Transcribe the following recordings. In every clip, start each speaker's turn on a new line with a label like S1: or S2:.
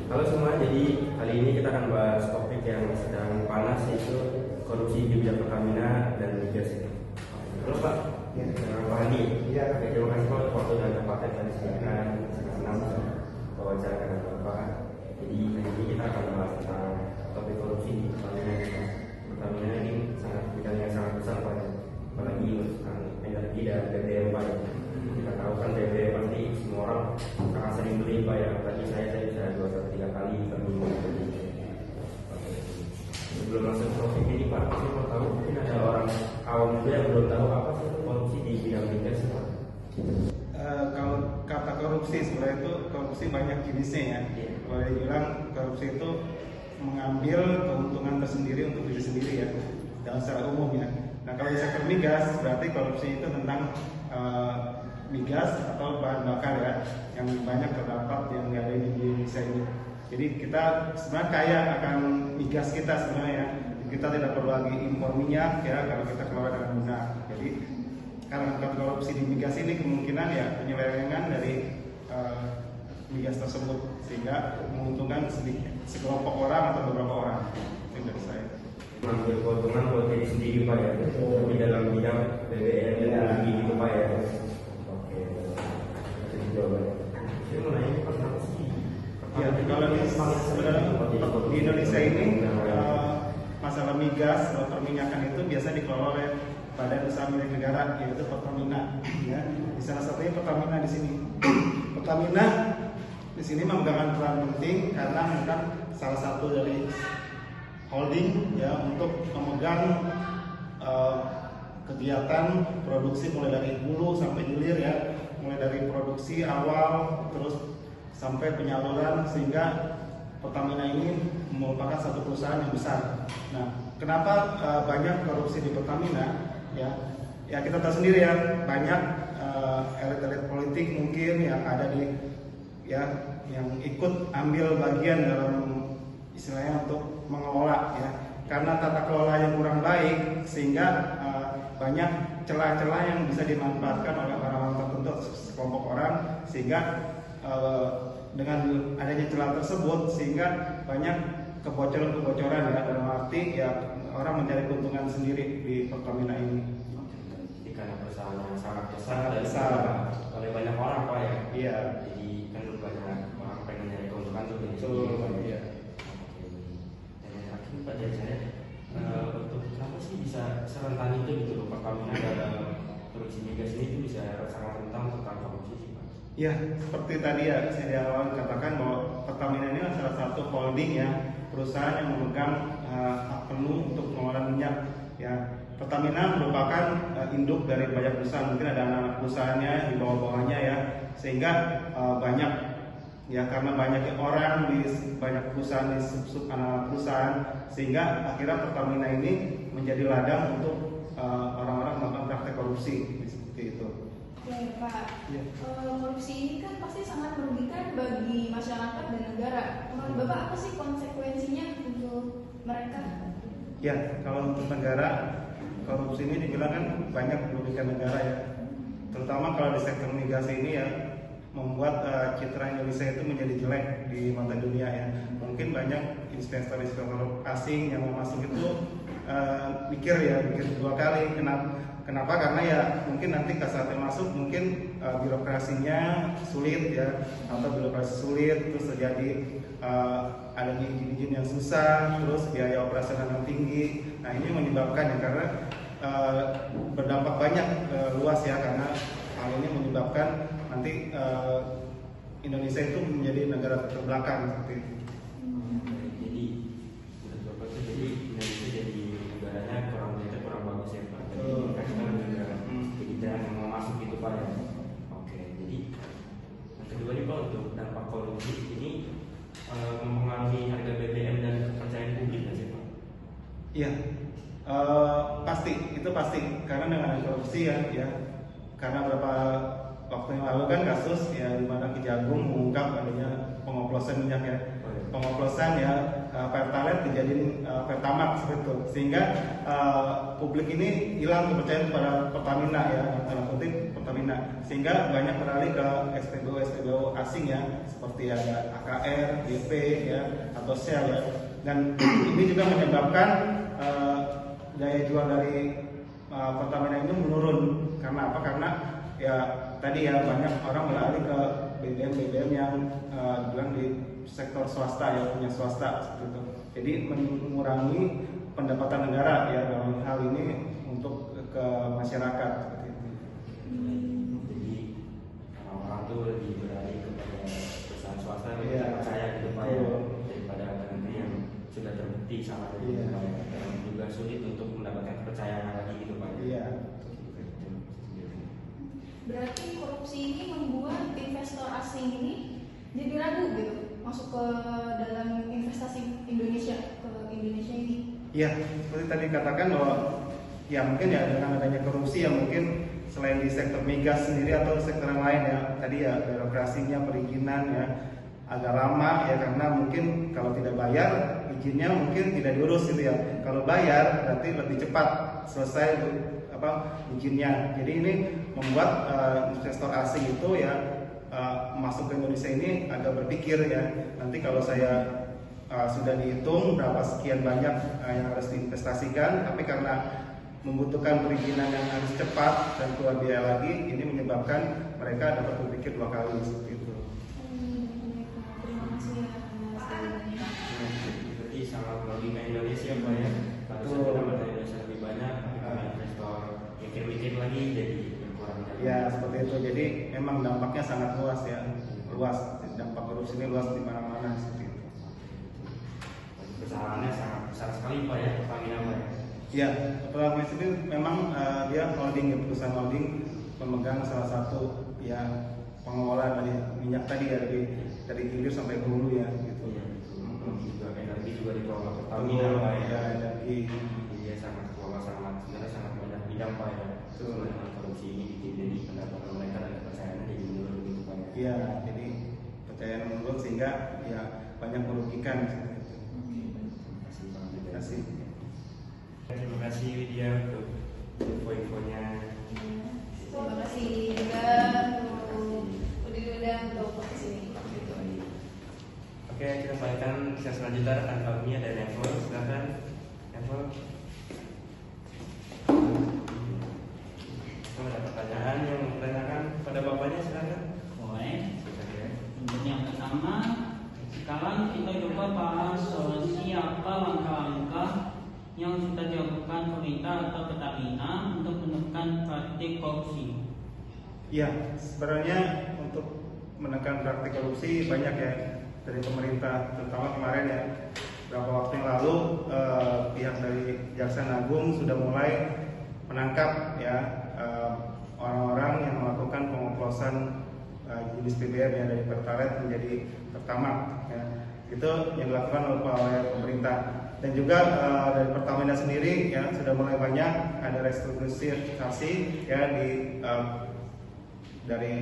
S1: Halo semua, jadi kali ini kita akan bahas topik yang sedang panas, yaitu korupsi di bidang Pertamina dan migas itu. Halo Pak, Pak Andi. Oke, terima kasih Pak untuk waktu dan tempatnya tadi silakan senang wawancara dengan Bapak. Jadi kali ini kita akan bahas tentang topik korupsi di Pertamina. Pertamina ini bidang yang sangat besar Pak, apalagi urusan energi dan BBM Pak. Kita tahu kan BBM pasti semua orang akan sering beli Pak ya, apalagi saya bisa 2-3 kali per minggu. Sebelum masuk ke topik ini Pak, saya mau tahu mungkin ada orang awam juga yang belum tahu apa sih korupsi di bidang migas Pak.
S2: Kalau kata korupsi sebenarnya itu korupsi banyak jenisnya ya. Kalau dibilang korupsi itu mengambil keuntungan tersendiri untuk diri sendiri ya, dalam secara umum ya. Nah kalau di sektor migas berarti korupsi itu tentang migas atau bahan bakar ya, yang banyak terdapat yang ada di Indonesia ini. Jadi kita sebenarnya kaya akan migas kita sebenarnya. Kita tidak perlu lagi impor minyak ya kalau kita kelola dengan benar. Jadi karena korupsi di migas ini kemungkinan ya penyelewengan dari migas tersebut sehingga menguntungkan sedikit sekelompok orang atau beberapa orang. Itu dari saya.
S1: Mengambil keuntungan buat diri sendiri Pak ya, tapi dalam bidang BBM dan energi gitu Pak ya. Oke, itu jawabannya. Saya mau nanya Pak, kenapa sih?
S2: Ya, kalau di Indonesia ini masalah migas atau perminyakan itu biasa dikelola oleh badan usaha milik negara, yaitu Pertamina. Ya, di salah satunya Pertamina di sini. Pertamina di sini memegang peran penting karena bukan salah satu dari holding ya untuk memegang kegiatan produksi mulai dari hulu sampai hilir ya, mulai dari produksi awal terus sampai penyaluran, sehingga Pertamina ini merupakan satu perusahaan yang besar. Nah, kenapa banyak korupsi di Pertamina? Ya kita tahu sendiri ya, banyak elit-elit politik mungkin yang ada di yang ikut ambil bagian dalam istilahnya untuk mengelola ya. Karena tata kelola yang kurang baik sehingga banyak celah-celah yang bisa dimanfaatkan oleh orang-orang tertentu, sekelompok orang, sehingga dengan adanya celah tersebut sehingga banyak kebocoran-kebocoran ya, dalam arti ya orang mencari keuntungan sendiri di Pertamina ini.
S1: Jadi karena perusahaan yang sangat besar oleh banyak orang Pak ya.
S2: Iya.
S1: Jadi kan banyak orang pengen nyari keuntungan tuh di
S2: Betul. Iya.
S1: Dan yang terakhir Pak, dari saya untuk kenapa sih bisa serentan itu gitu loh Pertamina dalam produksi migas ini tuh bisa sangat rentan tentang korupsi sih Pak?
S2: Ya, seperti tadi ya saya di awal katakan bahwa Pertamina ini adalah salah satu holding ya, perusahaan yang memegang hak penuh untuk pengelolaan minyak. Ya, Pertamina merupakan induk dari banyak perusahaan, mungkin ada anak-anak perusahaannya di bawah-bawahnya ya, sehingga banyak ya karena banyaknya orang di banyak perusahaan di sub anak perusahaan, sehingga akhirnya Pertamina ini menjadi ladang untuk orang-orang melakukan praktek korupsi seperti itu.
S3: Ya Pak,
S2: Ya.
S3: korupsi ini kan pasti sangat merugikan bagi masyarakat dan negara. Menurut Bapak apa sih konsekuensinya untuk mereka?
S2: Ya, kalau untuk negara, korupsi ini dibilang kan banyak merugikan negara ya. Terutama kalau di sektor migas ini ya, membuat citra Indonesia itu menjadi jelek di mata dunia ya. Mungkin banyak investor-investor asing yang mau masuk itu mikir dua kali. Kenapa? Karena ya mungkin nanti saatnya masuk mungkin birokrasinya sulit ya, atau birokrasi sulit, terus terjadi adanya izin-izin yang susah, terus biaya operasional yang tinggi. Nah ini menyebabkan ya, karena berdampak banyak luas ya, karena hal ini menyebabkan nanti Indonesia itu menjadi negara terbelakang seperti itu.
S1: Jadi menurut Bapak tuh jadi Indonesia jadi negaranya kurang bagus ya Pak. Jadi kasihkan negara jadi jarang mau masuk gitu Pak ya. Oke, jadi yang kedua nih Pak, untuk dampak korupsi ini mempengaruhi harga BBM dan kepercayaan publik nggak sih Pak?
S2: Iya, pasti itu pasti karena dengan korupsi ya, karena beberapa waktu yang lalu kan kasus ya di mana Kejagung mengungkap adanya pengoplosan minyak ya, pengoplosan ya Pertalite dijadiin Pertamax seperti itu, sehingga publik ini hilang kepercayaan kepada Pertamina ya, dalam kutip Pertamina, sehingga banyak beralih ke SPBU asing ya, seperti ada AKR, BP ya, atau Shell ya. Dan ini juga menyebabkan daya jual dari Pertamina ini menurun. Karena apa? Karena ya tadi ya banyak orang beralih ke BBM yang bilang di sektor swasta ya, punya swasta seperti itu. Jadi mengurangi pendapatan negara ya dalam hal ini untuk ke masyarakat seperti itu.
S1: Jadi orang tuh lebih beralih kepada perusahaan swasta yang
S2: Iya.
S1: percaya gitu Pak ya, daripada negeri yang sudah terbukti salah dari
S2: Iya.
S1: dan juga sulit untuk mendapatkan kepercayaan lagi gitu Pak.
S2: Iya.
S3: Berarti korupsi ini membuat investor asing ini jadi ragu gitu masuk ke dalam investasi Indonesia ini.
S2: Iya, seperti tadi katakan bahwa ya mungkin ya dengan adanya korupsi ya mungkin selain di sektor migas sendiri atau sektor yang lain ya, tadi ya birokrasinya, perizinan ya agak lama ya, karena mungkin kalau tidak bayar izinnya mungkin tidak diurus gitu ya. Kalau bayar berarti lebih cepat selesai izinnya. Jadi ini membuat investor asing itu ya masuk ke Indonesia ini agak berpikir ya, nanti kalau saya sudah dihitung berapa sekian banyak yang harus diinvestasikan, tapi karena membutuhkan perizinan yang harus cepat dan keluar biaya lagi, ini menyebabkan mereka dapat berpikir 2 kali seperti itu.
S3: Terima kasih ya atas jawabannya.
S1: Berarti sangat merugikan Indonesia Pak ya. Harusnya pendapatan Indonesia lebih banyak, tapi karena investor mikir-mikir lagi jadi berkurang.
S2: Ya seperti itu. Jadi memang dampaknya sangat luas ya, luas. Dampak korupsi ini luas di mana-mana seperti itu.
S1: Kesalahannya sangat besar sekali Pak ya, Pertamina Pak ya.
S2: Ya, Pertamina sendiri memang dia holding ya, perusahaan holding pemegang salah satu ya pengelola dari minyak tadi ya, dari hilir sampai ke hulu ya gitu.
S1: Iya, juga energi juga dikelola Pertamina Pak ya.
S2: Ya, energi.
S1: Dia sangat kelola sebenarnya sangat banyak bidang Pak ya. Terus dengan korupsi ini bikin jadi pendapatan mereka dan kepercayaannya jadi menurun gitu Pak ya.
S2: Iya, jadi kepercayaan menurun sehingga ya banyak merugikan. Terima kasih.
S1: Terima kasih Widya untuk info-infonya.
S3: Terima kasih juga untuk diundang untuk podcast ini.
S1: Oke, kita lanjutkan sesi selanjutnya rekan Fahmi dan Evo. Silakan Evo. Kalau ada pertanyaan yang mau ditanyakan pada bapaknya silakan.
S4: Boleh. Untuk yang pertama, sekarang kita coba bahas solusi apa langkah-langkah yang sudah dilakukan pemerintah atau Pertamina untuk menekan praktik korupsi.
S2: Ya, sebenarnya untuk menekan praktik korupsi banyak ya dari pemerintah, terutama kemarin ya beberapa waktu yang lalu pihak dari Jaksa Agung sudah mulai menangkap ya orang-orang yang melakukan pengoplosan jenis BBM ya dari Pertalite menjadi Pertamax ya. Itu yang dilakukan oleh pemerintah. Dan juga dari Pertamina sendiri ya sudah mulai banyak ada restrukturisasi ya dari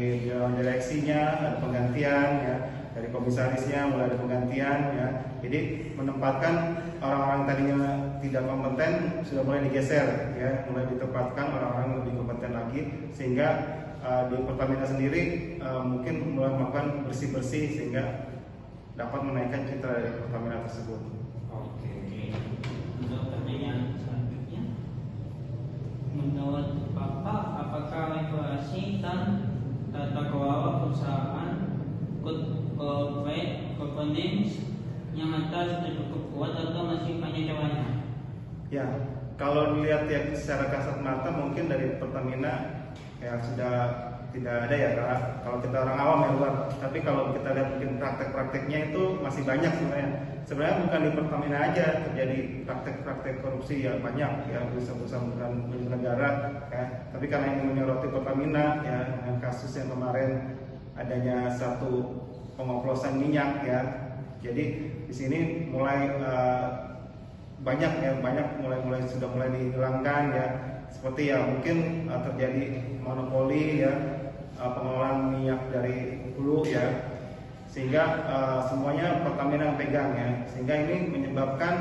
S2: direksinya ada penggantian ya, dari komisarisnya mulai ada penggantian ya. Jadi menempatkan orang-orang tadinya tidak kompeten sudah mulai digeser ya, mulai ditempatkan orang-orang lebih kompeten lagi, sehingga di Pertamina sendiri mungkin mulai melakukan bersih-bersih sehingga dapat menaikkan citra dari Pertamina tersebut.
S1: Oke.
S4: Untuk pertanyaan selanjutnya, menurut Bapak, apakah regulasi dan tata kelola perusahaan corporate governance yang ada sudah cukup kuat atau masih banyak jawabannya?
S2: Ya, kalau dilihat ya secara kasat mata mungkin dari Pertamina ya sudah tidak ada ya, karena kalau kita orang awam ya luar. Tapi kalau kita lihat mungkin praktek-prakteknya itu masih banyak sebenarnya. Sebenarnya bukan di Pertamina aja terjadi praktek-praktek korupsi ya, banyak ya, perusahaan-perusahaan milik negara ya. Tapi karena ini menyoroti Pertamina ya, dengan kasus yang kemarin adanya satu pengoplosan minyak ya. Jadi di sini mulai banyak sudah mulai dihilangkan ya. Seperti ya mungkin terjadi monopoli ya, pengelolaan minyak dari hulu ya, sehingga semuanya Pertamina yang pegang ya, sehingga ini menyebabkan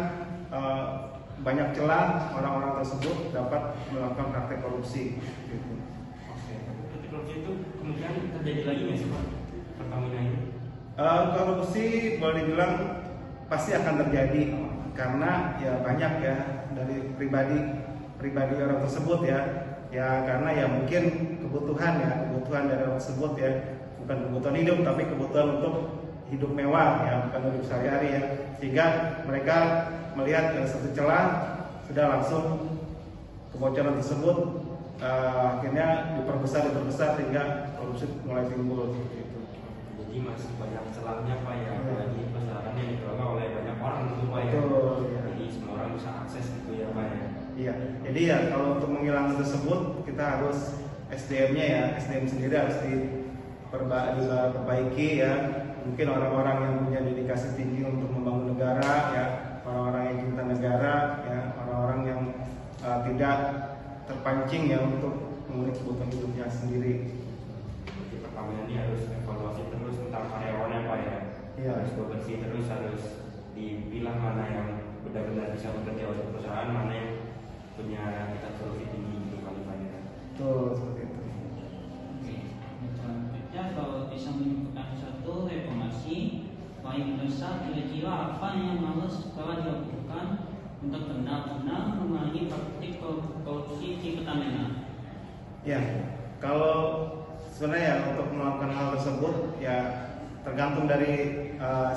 S2: banyak celah orang-orang tersebut dapat melakukan praktek korupsi gitu.
S1: Oke. Praktek korupsi itu terjadi lagi nggak sih Pak Pertamina ini?
S2: Korupsi boleh dibilang pasti akan terjadi karena ya banyak ya dari pribadi orang tersebut ya karena ya mungkin kebutuhan dari orang tersebut ya, bukan kebutuhan hidup tapi kebutuhan untuk hidup mewah ya, bukan hidup sehari-hari ya, sehingga mereka melihat satu celah sudah langsung kebocoran tersebut akhirnya diperbesar sehingga korupsi mulai timbul gitu.
S1: Jadi masih banyak celahnya Pak ya, apalagi pasaran yang dikelola oleh banyak orang gitu Pak ya.
S2: Betul, ya.
S1: Jadi semua orang bisa akses gitu ya Pak ya.
S2: Iya, jadi ya kalau untuk menghilangkan tersebut kita harus SDM-nya ya, SDM sendiri harus diperbaiki ya. Mungkin orang-orang yang punya dedikasi tinggi untuk membangun negara ya, orang-orang yang cinta negara ya, orang-orang yang tidak terpancing ya untuk mengurus kebutuhan hidupnya sendiri.
S1: Jadi Pertamina ini harus evaluasi terus tentang karyawannya Pak ya.
S2: Iya.
S1: Harus bersih terus, harus dipilah mana yang benar-benar bisa bekerja untuk perusahaan, mana yang punya tingkat korupsi tinggi gitu kali Pak ya.
S2: Betul, seperti itu.
S4: Oke, selanjutnya kalau bisa menunjukkan satu reformasi baik besar, kira-kira apa yang harus setelah dilakukan untuk benar-benar mengurangi praktik korupsi di Pertamina?
S2: Ya, kalau sebenarnya ya, untuk melakukan hal tersebut ya tergantung dari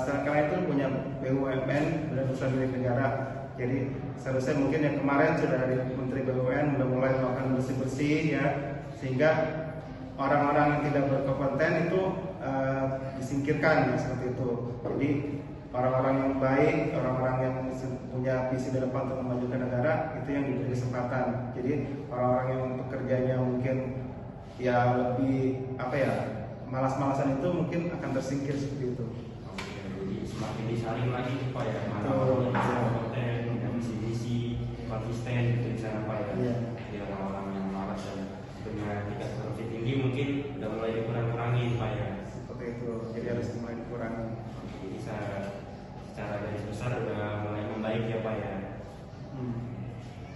S2: karena itu punya BUMN, Badan Usaha Milik Negara. Jadi seharusnya mungkin yang kemarin sudah dari Menteri BUMN sudah mulai melakukan bersih-bersih ya, sehingga orang-orang yang tidak berkompeten itu disingkirkan ya, seperti itu. Jadi orang-orang yang baik, orang-orang yang punya visi ke depan untuk memajukan negara itu yang diberi kesempatan. Jadi orang-orang yang pekerjanya mungkin ya lebih malas-malasan itu mungkin akan tersingkir seperti itu.
S1: Oke, jadi semakin disaring lagi tuh Pak ya, mana
S2: Betul.
S1: orang yang bisa kompeten, punya visi konsisten gitu di sana Pak ya.
S2: Iya.
S1: Jadi orang-orang yang malas dan punya tingkat korupsi tinggi mungkin udah mulai dikurang-kurangin Pak ya.
S2: Seperti itu. Jadi harus mulai dikurangi.
S1: Jadi secara garis besar udah mulai membaik ya Pak ya.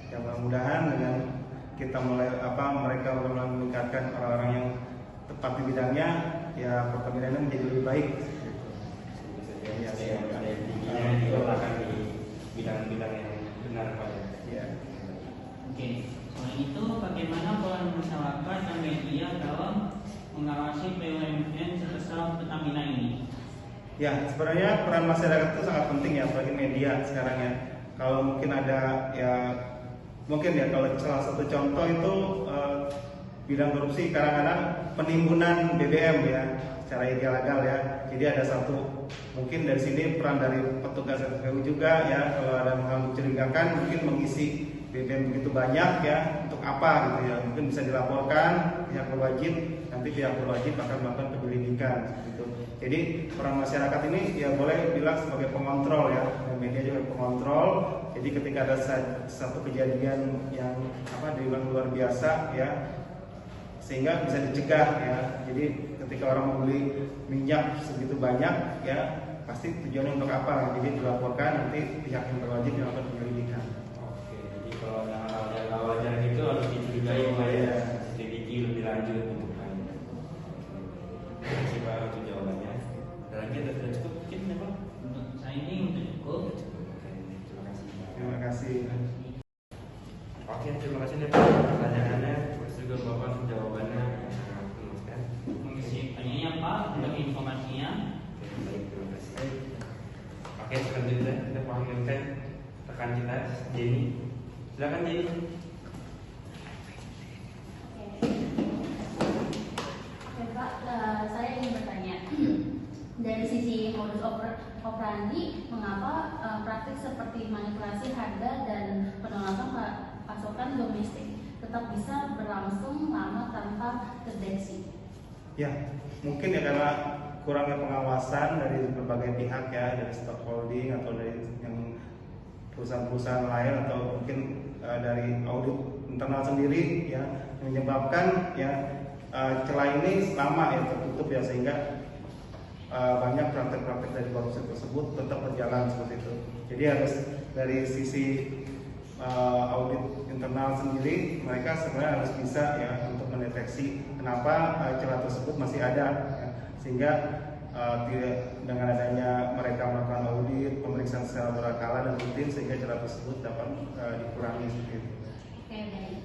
S2: Ya mudah-mudahan dengan kita mereka mulai meningkatkan orang-orang yang tepat di bidangnya, ya Pertamina ini menjadi lebih baik.
S1: Bisa jadi ada yang tingginya diletakkan di bidang-bidang yang benar Pak ya.
S2: Iya.
S4: Oke, selain itu bagaimana peran masyarakat dan media dalam mengawasi BUMN sebesar Pertamina ini?
S2: Ya, sebenarnya peran masyarakat itu sangat penting ya, apalagi media sekarang ya. Kalau mungkin ada ya, mungkin ya kalau salah satu contoh itu bidang korupsi kadang-kadang penimbunan BBM ya, secara ilegal ya. Jadi ada satu, mungkin dari sini peran dari petugas SPBU juga ya, kalau ada hal mencurigakan mungkin mengisi BBM begitu banyak ya, untuk apa gitu ya, mungkin bisa dilaporkan pihak berwajib, nanti pihak berwajib akan melakukan penyelidikan gitu. Jadi peran masyarakat ini ya boleh bilang sebagai pengontrol ya, dan media juga pengontrol. Jadi ketika ada satu kejadian yang dibilang luar biasa ya, sehingga bisa dicegah ya. Jadi ketika orang membeli minyak segitu banyak ya, pasti tujuannya untuk apa? Jadi dilaporkan, nanti pihak yang berwajib melakukan penyelidikan.
S1: Oke, jadi kalau ada hal yang nggak wajar itu harus dicurigai Pak ya, selidiki lebih lanjut gitu Pak. Terima kasih Pak untuk jawabannya. Ada lagi ada sudah cukup mungkin ya Pak?
S4: Untuk saya ini untuk cukup.
S1: Oke, terima kasih Pak.
S2: Terima kasih.
S1: Oke, terima kasih nih Pak pertanyaannya, terus juga Bapak untuk jawabannya yang sangat memuaskan.
S4: Mengisi pertanyaannya Pak untuk informasinya.
S1: Oke, baik, terima kasih. Oke, selanjutnya kita panggilkan rekan kita Jenny. Silakan Jenny.
S5: Oke Pak, saya ingin bertanya dari sisi modus operandi, mengapa praktik seperti manipulasi harga dan penolakan pasokan domestik tetap bisa berlangsung lama tanpa terdeteksi?
S2: Ya, mungkin ya karena kurangnya pengawasan dari berbagai pihak ya, dari stockholding atau dari yang perusahaan-perusahaan lain, atau mungkin dari audit internal sendiri ya, menyebabkan ya celah ini lama ya tertutup ya, sehingga banyak praktek-praktek dari korupsi tersebut tetap berjalan seperti itu. Jadi harus dari sisi audit internal sendiri, mereka sebenarnya harus bisa ya untuk mendeteksi kenapa celah tersebut masih ada, ya. Sehingga dengan adanya mereka melakukan audit, pemeriksaan secara berkala dan rutin, sehingga celah tersebut dapat dikurangi seperti itu.
S5: Oke, baik.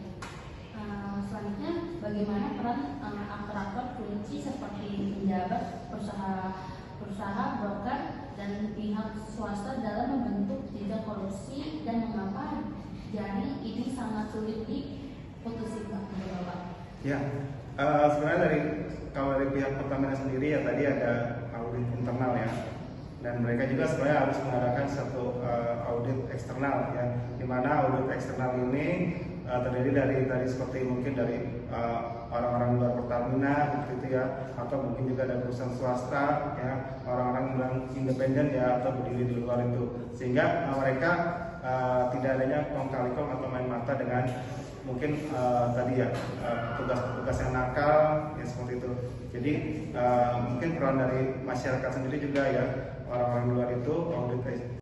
S5: Selanjutnya, bagaimana peran aktor-aktor kunci seperti pejabat, perusaha, broker, dan pihak swasta dalam membentuk jejak korupsi, dan mengapa jari ini sangat sulit diputusi, Pak?
S2: Ya, sebenarnya kalau dari pihak Pertamina sendiri ya tadi ada audit internal ya, dan mereka juga sebenarnya harus mengadakan satu audit eksternal ya, dimana audit eksternal ini terdiri dari tadi seperti mungkin dari orang-orang luar Pertamina gitu ya, atau mungkin juga dari perusahaan swasta ya, orang-orang yang independen ya atau berdiri di luar itu, sehingga mereka tidak adanya kong kali kong atau main mata dengan mungkin tadi ya petugas-petugas yang nakal ya seperti itu. Jadi mungkin peran dari masyarakat sendiri juga ya, orang-orang luar itu audit